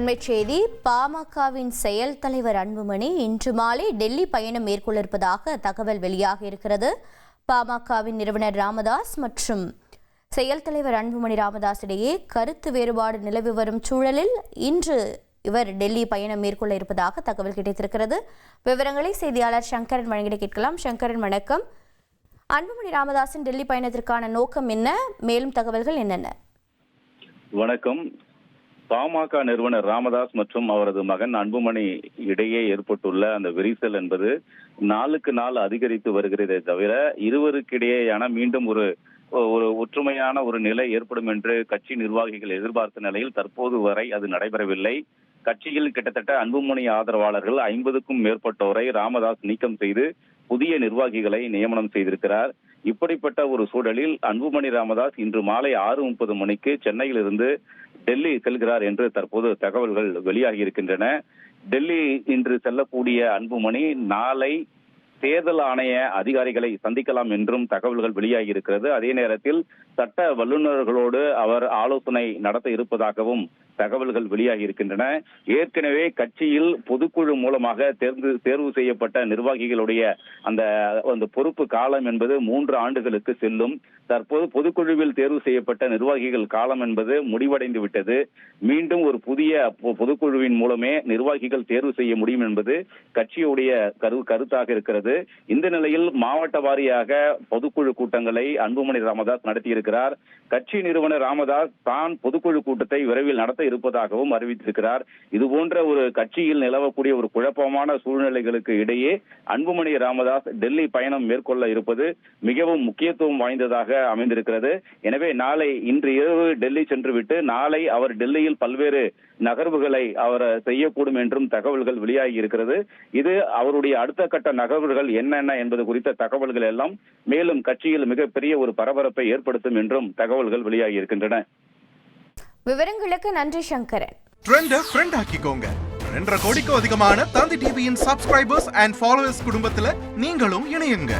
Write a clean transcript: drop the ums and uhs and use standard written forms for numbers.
அண்மைச் செய்தி. பாமகவின் செயல் தலைவர் அன்புமணி இன்று மாலை டெல்லி பயணம் மேற்கொள்ள இருப்பதாக தகவல் வெளியாக இருக்கிறது. பாமகவின் நிறுவனர் ராமதாஸ் மற்றும் செயல் தலைவர் அன்புமணி ராமதாஸ் இடையே கருத்து வேறுபாடு நிலவி வரும் சூழலில் இன்று இவர் டெல்லி பயணம் மேற்கொள்ள இருப்பதாக தகவல் கிடைத்திருக்கிறது. விவரங்களை செய்தியாளர் சங்கரன் வழங்கிட கேட்கலாம். சங்கரன், வணக்கம். அன்புமணி ராமதாஸின் டெல்லி பயணத்திற்கான நோக்கம் என்ன? மேலும் தகவல்கள் என்னென்ன? வணக்கம். பாமக நிறுவனர் ராமதாஸ் மற்றும் அவரது மகன் அன்புமணி இடையே ஏற்பட்டுள்ள அந்த விரிசல் என்பது நாளுக்கு நாள் அதிகரித்து வருகிறதே தவிர இருவருக்கிடையேயான மீண்டும் ஒரு ஒற்றுமையான ஒரு நிலை ஏற்படும் என்று கட்சி நிர்வாகிகள் எதிர்பார்த்த நிலையில் தற்போது வரை அது நடைபெறவில்லை. கட்சியில் கிட்டத்தட்ட அன்புமணி ஆதரவாளர்கள் 50க்கும் மேற்பட்டோரை ராமதாஸ் நீக்கம் செய்து புதிய நிர்வாகிகளை நியமனம் செய்திருக்கிறார். இப்படிப்பட்ட ஒரு சூழலில் அன்புமணி ராமதாஸ் இன்று மாலை 6:30 மணிக்கு சென்னையில் இருந்து டெல்லி செல்கிறார் என்று தற்போது தகவல்கள் வெளியாகி இருக்கின்றன. டெல்லி இன்று செல்லக்கூடிய அன்புமணி நாளை தேர்தல் ஆணைய அதிகாரிகளை சந்திக்கலாம் என்றும் தகவல்கள் வெளியாகி இருக்கிறது. அதே நேரத்தில் சட்ட வல்லுநர்களோடு அவர் ஆலோசனை நடத்த இருப்பதாகவும் தகவல்கள் வெளியாகி இருக்கின்றன. ஏற்கனவே கட்சியில் பொதுக்குழு மூலமாக தேர்வு செய்யப்பட்ட நிர்வாகிகளுடைய அந்த பொறுப்பு காலம் என்பது 3 ஆண்டுகளுக்கு செல்லும். தற்போது பொதுக்குழுவில் தேர்வு செய்யப்பட்ட நிர்வாகிகள் காலம் என்பது முடிவடைந்து விட்டது. மீண்டும் ஒரு புதிய பொதுக்குழுவின் மூலமே நிர்வாகிகள் தேர்வு செய்ய முடியும் என்பது கட்சியுடைய கருத்தாக இருக்கிறது. இந்த நிலையில் மாவட்ட வாரியாக பொதுக்குழு கூட்டங்களை அன்புமணி ராமதாஸ் நடத்தியிருக்கிறார். கட்சி நிறுவனர் ராமதாஸ் தான் பொதுக்குழு கூட்டத்தை விரைவில் நடத்த இருப்பதாகவும் அறிவித்திருக்கிறார். இதுபோன்ற ஒரு கட்சியில் நிலவக்கூடிய ஒரு குழப்பமான சூழ்நிலைகளுக்கு இடையே அன்புமணி ராமதாஸ் டெல்லி பயணம் மேற்கொள்ள இருப்பது மிகவும் முக்கியத்துவம் வாய்ந்ததாக அமைந்திருக்கிறது. எனவே இன்று இரவு டெல்லி சென்றுவிட்டு நாளை அவர் டெல்லியில் பல்வேறு நகர்வுகளை அவர் செய்யக்கூடும் என்றும் தகவல்கள் வெளியாகி இருக்கிறது. இது அவருடைய அடுத்த கட்ட நகர்வுகள் என்னென்ன என்பது குறித்த தகவல்கள் எல்லாம் மேலும் கட்சியில் மிகப்பெரிய ஒரு பரபரப்பை ஏற்படுத்தும் என்றும் தகவல்கள் வெளியாகி இருக்கின்றன. விவரங்களுக்கு நன்றி சங்கரன். ட்ரெண்ட ஃப்ரெண்ட் ஆக்கிக்கோங்க. 2.5 கோடிக்கும் அதிகமான தந்தி டிவியின் சப்ஸ்கிரைபர்ஸ் அண்ட் ஃபாலோவர்ஸ் குடும்பத்துல நீங்களும் இணையுங்க.